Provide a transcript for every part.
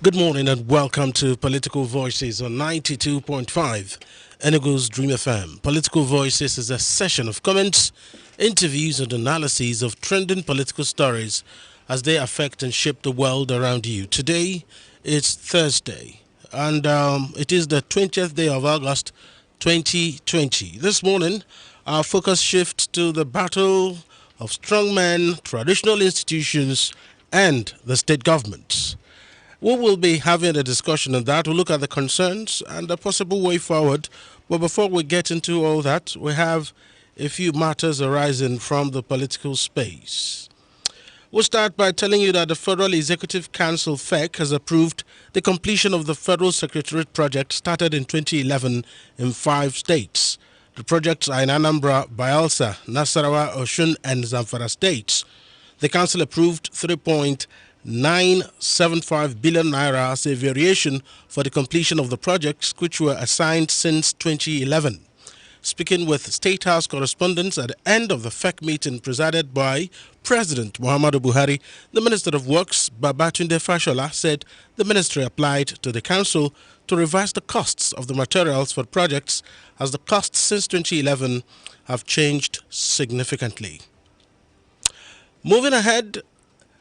Good morning and welcome to Political Voices on 92.5 Enugu's Dream FM. Political Voices is a session of comments, interviews and analyses of trending political stories as they affect and shape the world around you. Today is Thursday and it is the 20th day of August 2020. This morning our focus shifts to the battle of strongmen, traditional institutions and the state governments. We will be having a discussion on that. We'll look at the concerns and the possible way forward. But before we get into all that, we have a few matters arising from the political space. We'll start by telling you that the Federal Executive Council (FEC) has approved the completion of the Federal Secretariat project started in 2011 in 5 states. The projects are in Anambra, Bayelsa, Nasarawa, Osun, and Zamfara states. The council approved 3.975 billion naira as a variation for the completion of the projects which were assigned since 2011. Speaking with State House correspondents at the end of the FEC meeting presided by President Muhammadu Buhari, the Minister of Works, Babatunde Fashola, said the ministry applied to the council to revise the costs of the materials for projects as the costs since 2011 have changed significantly. Moving ahead,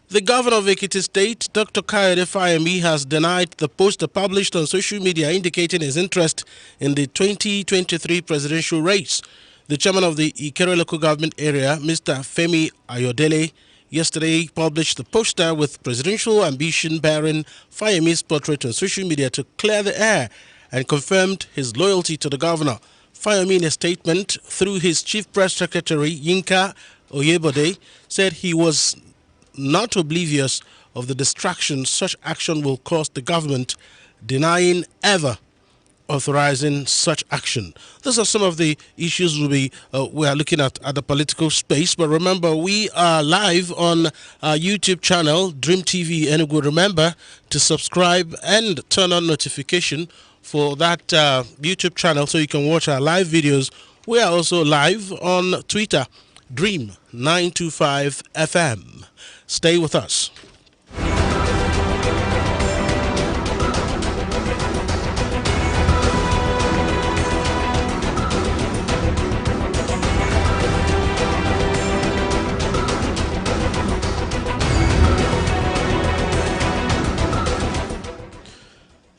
the governor of Ekiti State, Dr. Kayode Fayemi, has denied the poster published on social media indicating his interest in the 2023 presidential race. The chairman of the Ikere local government area, Mr. Femi Ayodele, yesterday published the poster with presidential ambition bearing Fayemi's portrait on social media to clear the air and confirmed his loyalty to the governor. Fayemi, in a statement through his chief press secretary, Yinka Oyebode, said he was not oblivious of the distraction such action will cause the government, denying ever authorizing such action. Those are some of the issues we are looking at the political space. But remember, we are live on our YouTube channel, Dream TV Enugu. Remember to subscribe and turn on notification for that YouTube channel so you can watch our live videos. We are also live on Twitter, Dream 925 FM. Stay with us.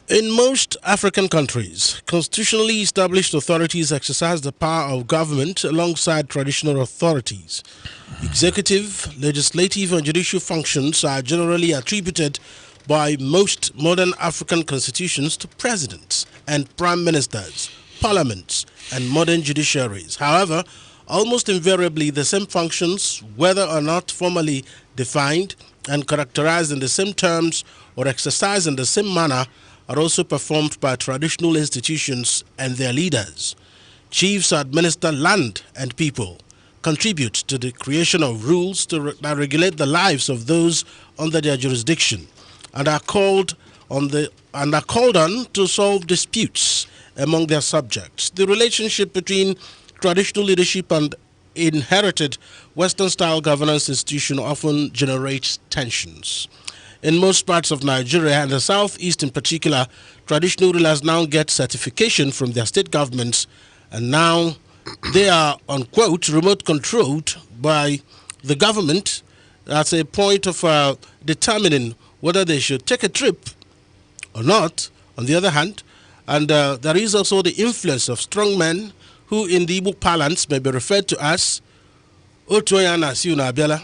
In most African countries, constitutionally established authorities exercise the power of government alongside traditional authorities. Executive, legislative, and judicial functions are generally attributed by most modern African constitutions to presidents and prime ministers, parliaments, and modern judiciaries. However, almost invariably the same functions, whether or not formally defined and characterized in the same terms or exercised in the same manner, are also performed by traditional institutions and their leaders. Chiefs administer land and people, contribute to the creation of rules that regulate the lives of those under their jurisdiction, and are called on to solve disputes among their subjects. The relationship between traditional leadership and inherited Western-style governance institution often generates tensions. In most parts of Nigeria and the southeast in particular, traditional rulers now get certification from their state governments, and now they are, unquote, remote controlled by the government at a point of determining whether they should take a trip or not, on the other hand. And there is also the influence of strongmen who in the Igbo parlance may be referred to as Otoyana Siuna Abiala.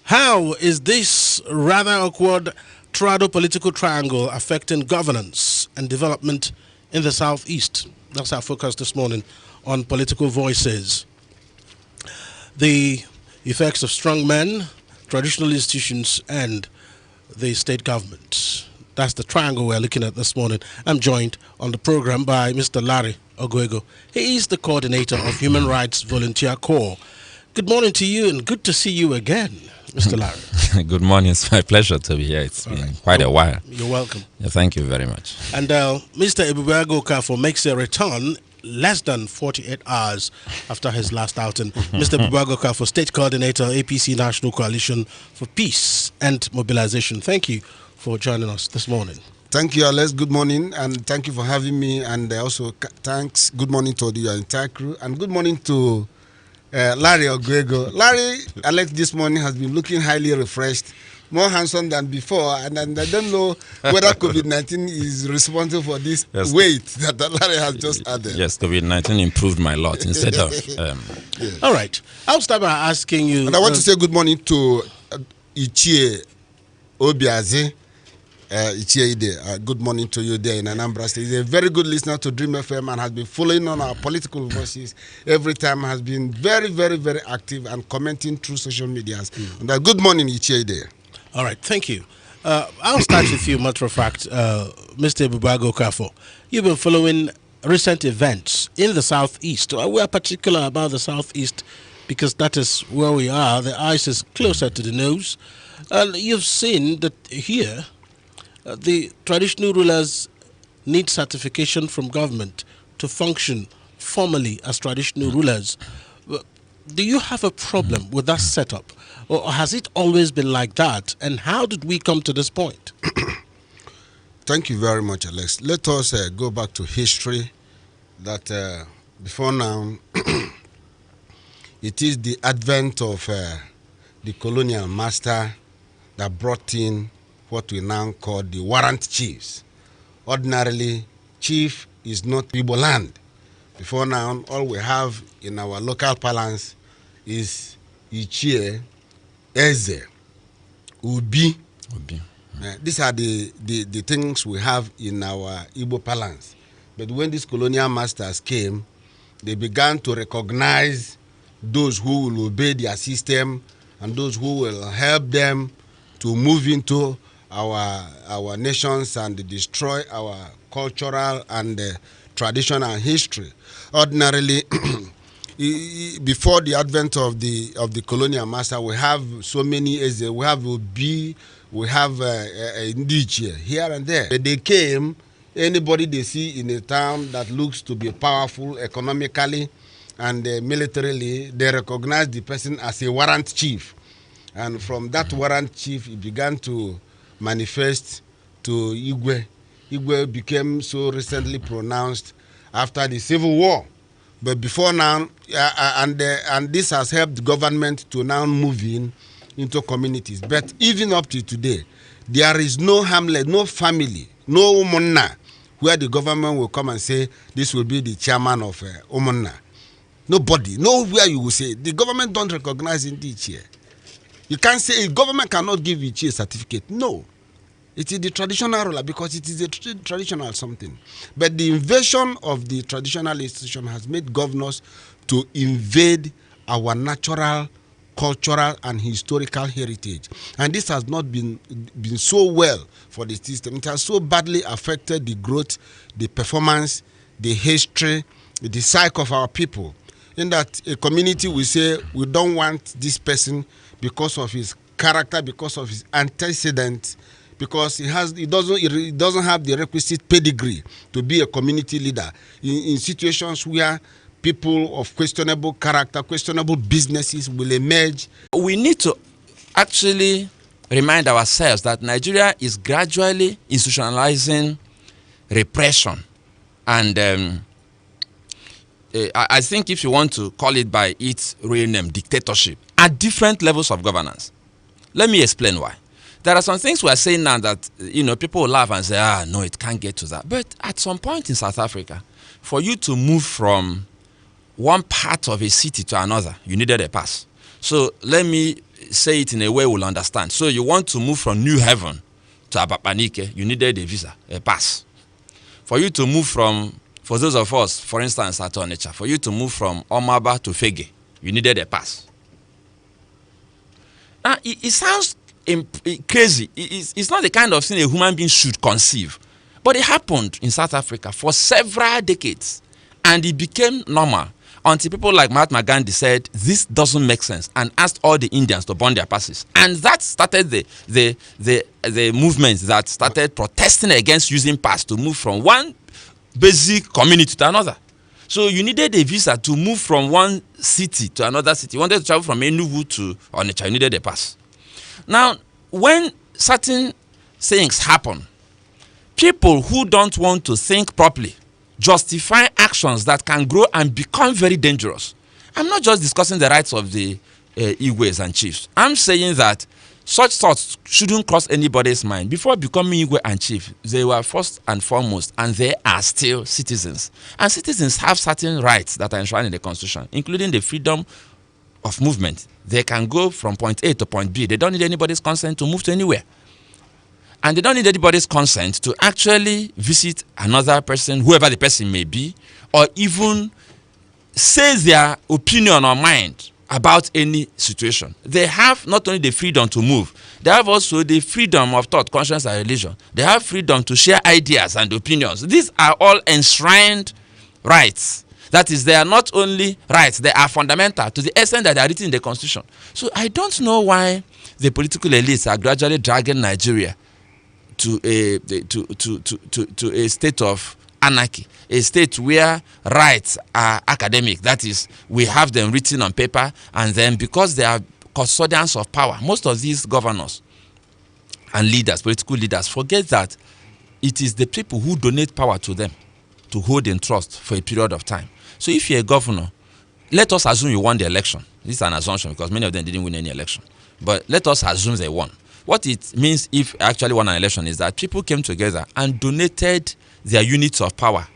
How is this rather awkward trado-political triangle affecting governance and development in the southeast? That's our focus this morning on Political Voices. The effects of strongmen, traditional institutions, and the state government. That's the triangle we're looking at this morning. I'm joined on the program by Mr. Larry Oguego. He is the coordinator of Human Rights Volunteer Corps. Good morning to you and good to see you again, Mr. Larry. Good morning. It's my pleasure to be here. It's been quite a while. You're welcome. Yeah, thank you very much. And Mr. Ebubeago Kafo makes a return less than 48 hours after his last outing. Mr. Ebubeago Kafo, State Coordinator, APC National Coalition for Peace and Mobilization. Thank you for joining us this morning. Thank you, Alex. Good morning, and thank you for having me. And also, thanks. Good morning to your entire crew, and good morning to Larry Ogwego. Larry, Alex, this morning has been looking highly refreshed, more handsome than before, and I don't know whether COVID-19 is responsible for this weight that Larry has just added. Yes, COVID-19 improved my lot instead of... Yes. All right. I'll start by asking you... And I want to say good morning to Ichie Obiaze. Good morning to you there in Anambra State. He's a very good listener to Dream FM and has been following on our political voices every time, has been very, very, very active and commenting through social medias. And good morning, Ichie. All right, thank you. I'll start with you, matter of fact, Mr. Bubago Kafo. You've been following recent events in the Southeast. We are particular about the Southeast because that is where we are. The ice is closer to the nose. And you've seen that here, the traditional rulers need certification from government to function formally as traditional rulers. Do you have a problem with that setup? Or has it always been like that? And how did we come to this point? Thank you very much, Alex. Let us go back to history that before now, it is the advent of the colonial master that brought in what we now call the warrant chiefs. Ordinarily, chief is not Igbo land. Before now, all we have in our local parlance is Ichie, Eze, Ubi. These are the things we have in our Igbo parlance. But when these colonial masters came, they began to recognize those who will obey their system and those who will help them to move into our nations and destroy our cultural and traditional history. Ordinarily, before the advent of the colonial master, we have so many. We have Obi, we have Ndichie here and there. They came. Anybody they see in a town that looks to be powerful economically and militarily, they recognize the person as a warrant chief. And from that warrant chief, it began to manifest to Igwe. Igwe became so recently pronounced after the Civil War. But before now, and this has helped the government to now move into communities. But even up to today, there is no hamlet, no family, no Umunna, where the government will come and say, this will be the chairman of Umunna. Nobody, nowhere you will say, the government don't recognize Ndichie. You can't say, government cannot give Ichie a certificate. No. It is the traditional ruler because it is a traditional something. But the invasion of the traditional institution has made governors to invade our natural, cultural, and historical heritage. And this has not been so well for the system. It has so badly affected the growth, the performance, the history, the psyche of our people. In that a community will say, we don't want this person because of his character, because of his antecedents, because he doesn't have the requisite pedigree to be a community leader. In situations where people of questionable character, questionable businesses will emerge. We need to actually remind ourselves that Nigeria is gradually institutionalizing repression. And I think if you want to call it by its real name, dictatorship, at different levels of governance. Let me explain why. There are some things we are saying now that, people will laugh and say, no, it can't get to that. But at some point in South Africa, for you to move from one part of a city to another, you needed a pass. So let me say it in a way we'll understand. So you want to move from New Haven to Abapanike, you needed a visa, a pass. For you to move for those of us, for instance, at Onitsha, for you to move from Omaba to Fege, you needed a pass. Now, it sounds crazy. It's not the kind of thing a human being should conceive. But it happened in South Africa for several decades. And it became normal until people like Mahatma Gandhi said, this doesn't make sense, and asked all the Indians to burn their passes. And that started the movement that started protesting against using pass to move from one basic community to another. So you needed a visa to move from one city to another city. You wanted to travel from Enugu to Onitsha, you needed a pass. Now, when certain things happen, people who don't want to think properly justify actions that can grow and become very dangerous. I'm not just discussing the rights of the Igwes and chiefs. I'm saying that such thoughts shouldn't cross anybody's mind. Before becoming Igwe and chief, they were first and foremost, and they are still citizens. And citizens have certain rights that are enshrined in the Constitution, including the freedom of movement. They can go from point A to point B. They don't need anybody's consent to move to anywhere. And they don't need anybody's consent to actually visit another person, whoever the person may be, or even say their opinion or mind about any situation. They have not only the freedom to move, they have also the freedom of thought, conscience, and religion. They have freedom to share ideas and opinions. These are all enshrined rights. That is, they are not only rights, they are fundamental to the extent that they are written in the Constitution. So I don't know why the political elites are gradually dragging Nigeria to a state of anarchy, a state where rights are academic. That is, we have them written on paper, and then because they are custodians of power, most of these governors and leaders, political leaders, forget that it is the people who donate power to them to hold in trust for a period of time. So if you're a governor, let us assume you won the election. This is an assumption because many of them didn't win any election. But let us assume they won. What it means if actually won an election is that people came together and donated their units of power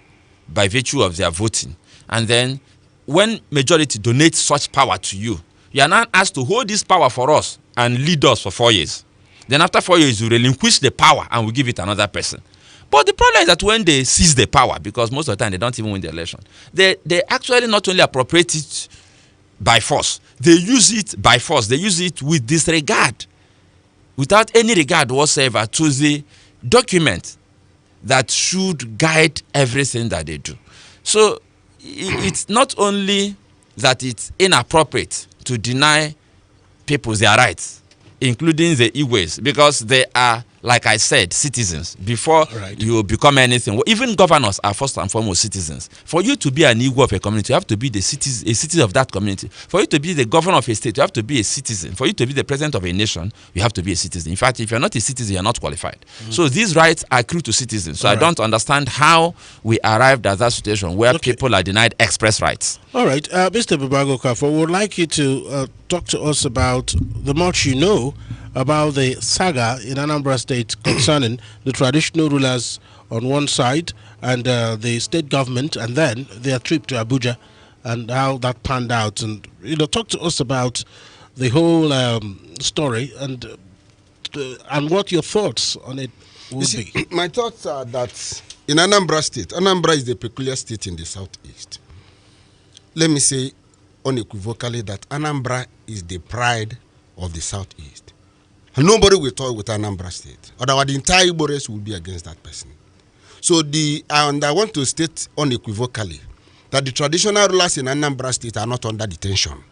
by virtue of their voting. And then when majority donates such power to you, you are now asked to hold this power for us and lead us for 4 years. Then after 4 years, you relinquish the power and we give it another person. But the problem is that when they seize the power, because most of the time they don't even win the election, they actually not only appropriate it by force, they use it by force. They use it with disregard, without any regard whatsoever to the document that should guide everything that they do. So it's not only that it's inappropriate to deny people their rights, including the Igwes, because they are, like I said, citizens. Before you become anything, well, even governors are first and foremost citizens. For you to be an Igwe of a community, you have to be a citizen of that community. For you to be the governor of a state, you have to be a citizen. For you to be the president of a nation, you have to be a citizen. In fact, if you're not a citizen, you're not qualified. So these rights are accrue to citizens. So I don't understand how we arrived at that situation where people are denied express rights. All right, Mr. Babago Kafo, we would like you to talk to us about the much you know about the saga in Anambra State concerning the traditional rulers on one side and the state government, and then their trip to Abuja and how that panned out. And talk to us about the whole story and what your thoughts on it would be. My thoughts are that in Anambra State, Anambra is a peculiar state in the southeast. Let me say unequivocally that Anambra is the pride of the southeast. And nobody will talk with Anambra State. Otherwise, the entire Igbo race will be against that person. So and I want to state unequivocally that the traditional rulers in Anambra State are not under detention.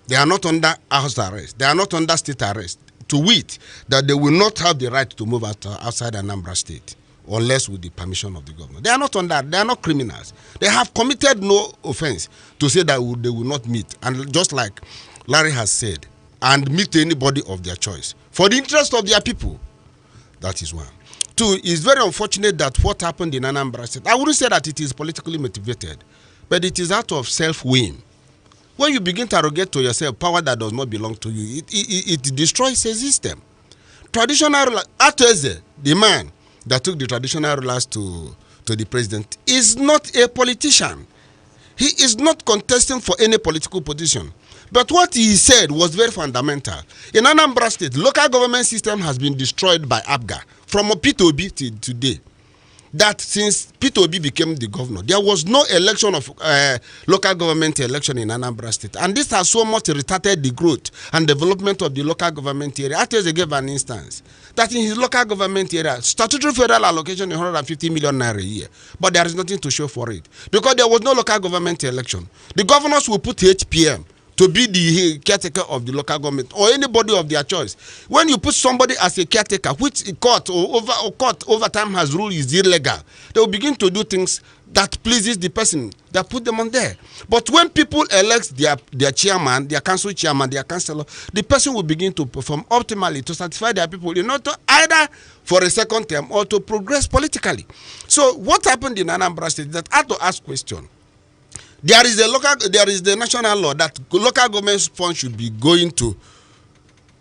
They are not under house arrest. They are not under state arrest. To wit, that they will not have the right to move outside Anambra State unless with the permission of the governor. They are not under. They are not criminals. They have committed no offense to say that they will not meet. And just like Larry has said, and meet anybody of their choice for the interest of their people. That is one. Two, it's very unfortunate that what happened in Anambra State, I wouldn't say that it is politically motivated, but it is out of self-win. When you begin to arrogate to yourself power that does not belong to you, it destroys a system. Traditional rulers, Ateze, the man that took the traditional rulers to the president, is not a politician. He is not contesting for any political position. But what he said was very fundamental. In Anambra State, local government system has been destroyed by ABGA from P2B till today. That since P2B became the governor, there was no election of local government election in Anambra State. And this has so much retarded the growth and development of the local government area. Ateze gave an instance that in his local government area, statutory federal allocation is 150 million naira a year. But there is nothing to show for it. Because there was no local government election. The governors will put HPM to be the caretaker of the local government or anybody of their choice. When you put somebody as a caretaker, which court over time has ruled is illegal, they will begin to do things that pleases the person that put them on there. But when people elect their chairman, their council chairman, their councillor, the person will begin to perform optimally to satisfy their people, to either for a second term or to progress politically. So what happened in Anambra State that I had to ask question. There is the national law that local government funds should be going to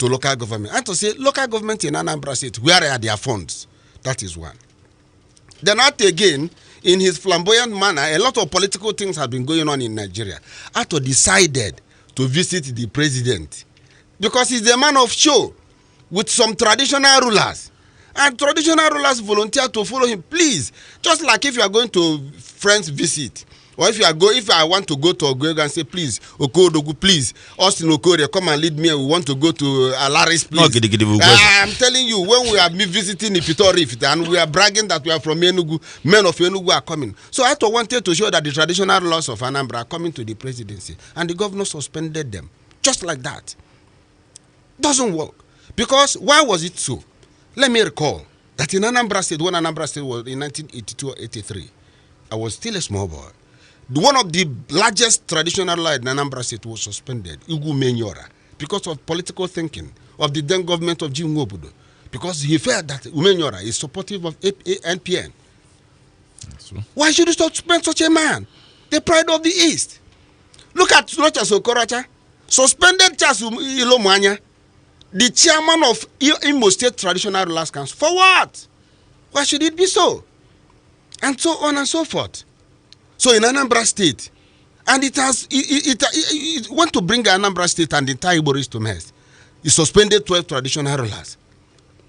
local government. And to say local government in Anambra State, where are their funds? That is one. Then out again, in his flamboyant manner, a lot of political things have been going on in Nigeria. Ato decided to visit the president because he's a man of show with some traditional rulers. And traditional rulers volunteer to follow him. Please, just like if you are going to friends visit, or if I want to go to Ogwego and say, please, Okodogu, please, Austin Okore, come and lead me. We want to go to Alaris, please. I'm telling you, when we are visiting Ipito Rift and we are bragging that we are from Enugu, men of Enugu are coming. So I wanted to show that the traditional laws of Anambra are coming to the presidency, and the governor suspended them, just like that. Doesn't work. Because why was it so? Let me recall that in Anambra State, when Anambra State was in 1982 or 83, I was still a small boy. One of the largest traditional laws in Anambra State was suspended, Igu Menyora, because of political thinking of the then government of Jim Wobudo, because he felt that Umenyora is supportive of NPN. Why should you suspend such a man? The pride of the East. Look at Rochas Okorocha, suspended Charles Ilomwanya, the chairman of Imo State Traditional Rulers Council. For what? Why should it be so? And so on and so forth. So in Anambra State, and it went to bring Anambra State and the entire Igbo race to mess. It suspended 12 traditional rulers.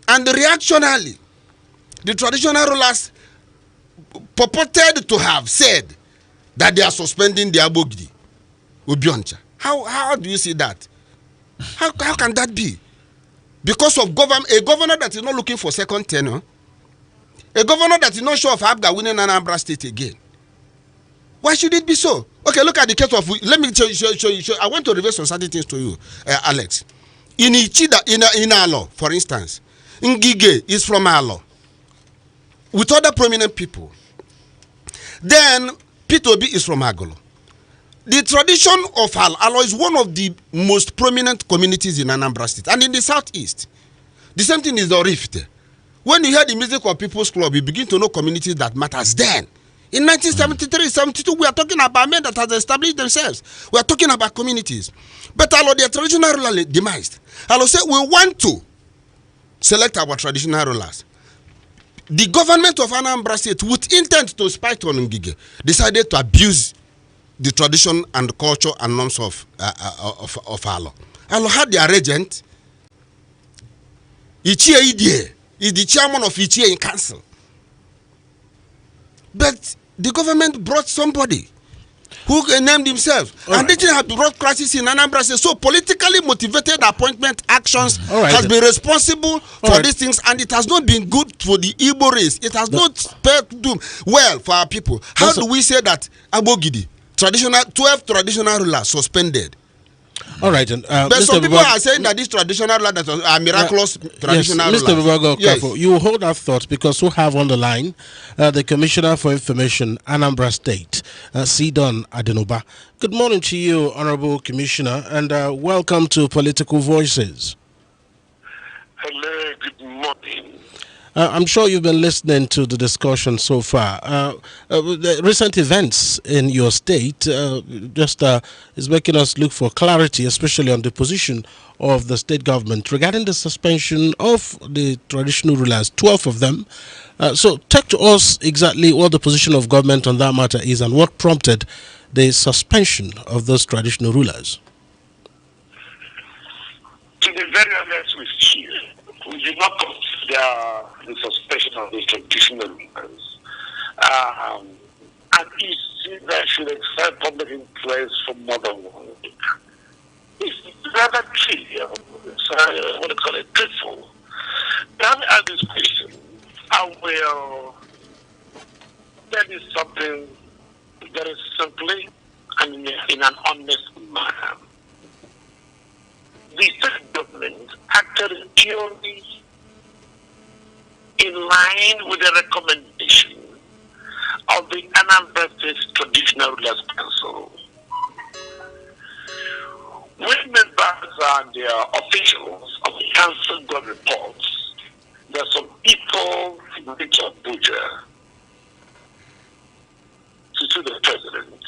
And reactionarily, the traditional rulers purported to have said that they are suspending the Abogidi, Ubioncha. How do you see that? How can that be? Because of a governor that is not looking for second tenure, a governor that is not sure of Abga winning Anambra State again. Why should it be so? Okay, look at the case of. Let me show you. I want to reveal some certain things to you, Alex. In Ichida, in Alo, for instance, Ngige is from Alo, with other prominent people. Then P2B is from Agolo. The tradition of Alo is one of the most prominent communities in Anambra State and in the southeast. The same thing is the Rift. When you hear the music of People's Club, you begin to know communities that matters then. In 1973, 72, we are talking about men that have established themselves. We are talking about communities. But allow their traditional ruler demised. Allow say we want to select our traditional rulers. The government of Anambra State, with intent to spite on Ngige, decided to abuse the tradition and culture and norms of Alo. Alo had their regent. Ichie Idie is the chairman of Ichie in council. But the government brought somebody who named himself. And they have brought crisis in Anambra State. So politically motivated appointment actions has been responsible for these things, and it has not been good for the Igbo race. It has not do well for our people. How do we say that Abogidi, 12 traditional rulers suspended? All right, and but Mr. some people are saying that these traditional rulers are miraculous traditional rulers. Mr. Bibago, yes. You hold that thought because we have on the line the Commissioner for Information, Anambra State, Sidon Adenoba. Good morning to you, Honorable Commissioner, and welcome to Political Voices. Hello, good morning. I'm sure you've been listening to the discussion so far. The recent events in your state is making us look for clarity, especially on the position of the state government regarding the suspension of the traditional rulers, 12 of them. So talk to us exactly what the position of government on that matter is and what prompted the suspension of those traditional rulers. To be very honest with you, we did not consider the suspension of the traditional rulers. And you see that should excite public interest for more than 1 week. It's rather trivial. It's what I call it, truthful. Let me ask this question. I will tell you something very simply and in an honest manner. the state government acted purely in line with the recommendation of the Anambra State Traditional Rulers Council. When members and their officials of the council got reports that some people in Abuja to see the president,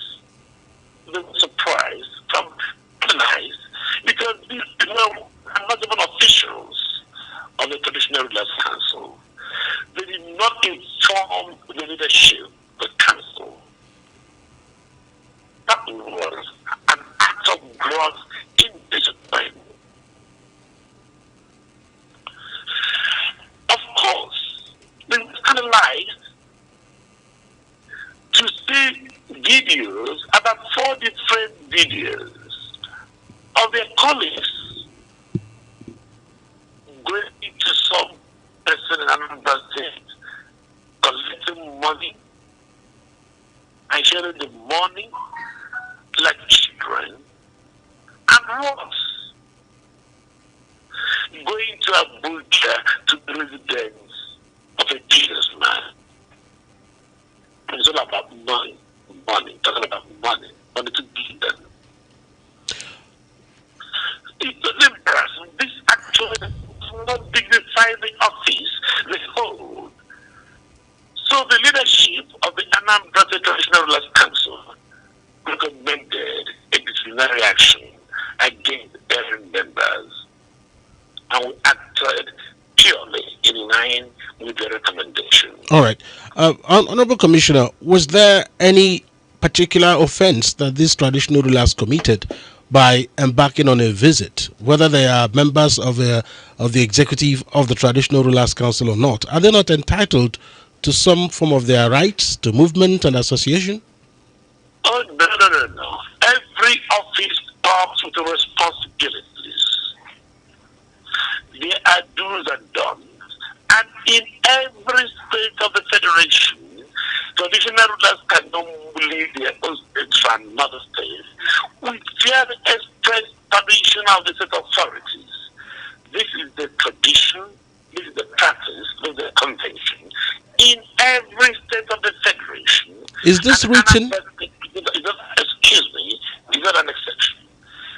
they were surprised, surprised, because these people are not even officials of the Traditional Rulers Council. They did not inform the leadership of the council. That was an act of gross indiscipline. Of course, they were analyzed to see videos, about 4 different videos of their colleagues going into some person in another state, collecting money and sharing the money like children, and worse, going to Abuja to the residence of a businessman. It's all about money, talking about money to give them. It's embarrassing. This actually does not dignify the office they hold. So the leadership of the Anambra State Traditional Rulers Council recommended a disciplinary action against erring members, and we acted purely in line with the recommendation. All right. Honorable Commissioner, was there any particular offense that these traditional rulers committed by embarking on a visit, whether they are members of the executive of the Traditional Rulers Council or not? Are they not entitled to some form of their rights to movement and association? Oh, no. Every office comes with responsibilities. There are do's and don'ts. And in every state of the federation, traditional rulers cannot leave their own states to another state with their express permission of the state authorities. This is the tradition, this is the practice, this is the convention in every state of the federation. Is this written? Excuse me, is not an exception.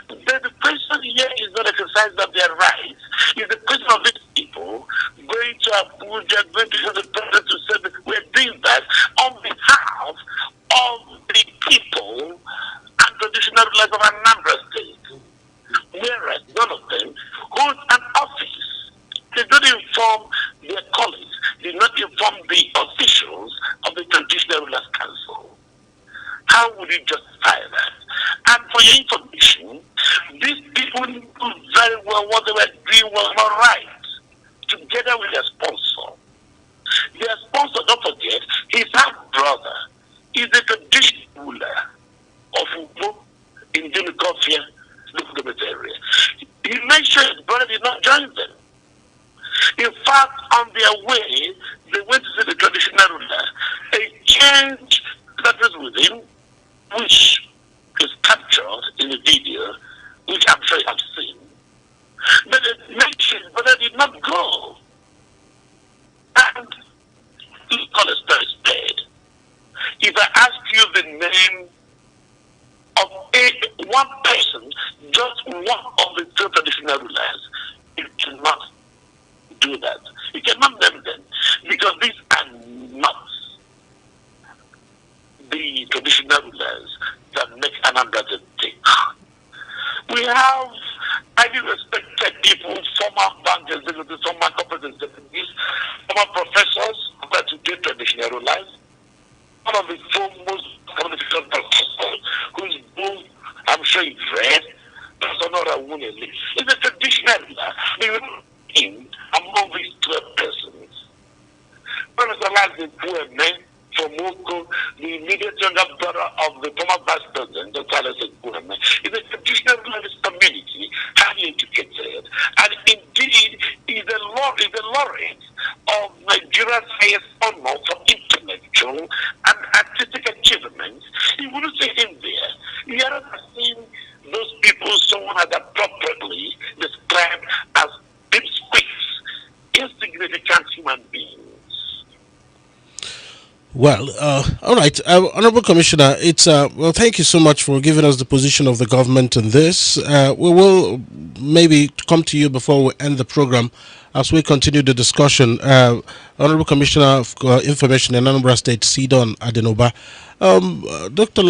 The question here is not exercise of their rights. It's the question of these people going to Abuja, going to the president to say that we're doing that on behalf of the people and traditional rulers of Anambra State. Whereas none of them hold an office. They don't inform their colleagues, they not inform the officials of the Traditional Rulers Council. How would you justify that? And for your information, these people knew very well what they were doing was not right, together with their sponsor. Their sponsor, don't forget, his half-brother is the traditional ruler of Ugbo in Dunukofia, local government area. He made sure his brother did not join them. In fact, on their way, they went to see the traditional ruler. A change that was with him, which is captured in the video, which I'm sure you have seen. But they mentioned, but they did not go. And you call a spade. If I ask you the name of one person, just one of the two traditional rulers, you cannot do that. You cannot name them because these are not the traditional rulers that make Anambra the tick. We have highly respected people, former bank executives, former corporate executives, former professors who are today traditional rulers. One of the foremost communication professors whose book I'm sure you've read, Professor Nora Wuneli, is a traditional ruler. They were in among these 12 persons. Professor Lazzy Bueme from Moko, the immediate younger brother of the former vice president, Dr. Lazzy Bueme, is a traditional ruler of his community, highly educated, and indeed is a laureate of Nigeria's highest honor for intellectual and artistic achievements. You wouldn't see him there. You haven't seen those people someone has appropriately the Well, all right, Honorable Commissioner. It's well. Thank you so much for giving us the position of the government in this. We will maybe come to you before we end the program, as we continue the discussion. Honorable Commissioner of Information in Anambra State, Sidon Adenoba, Dr.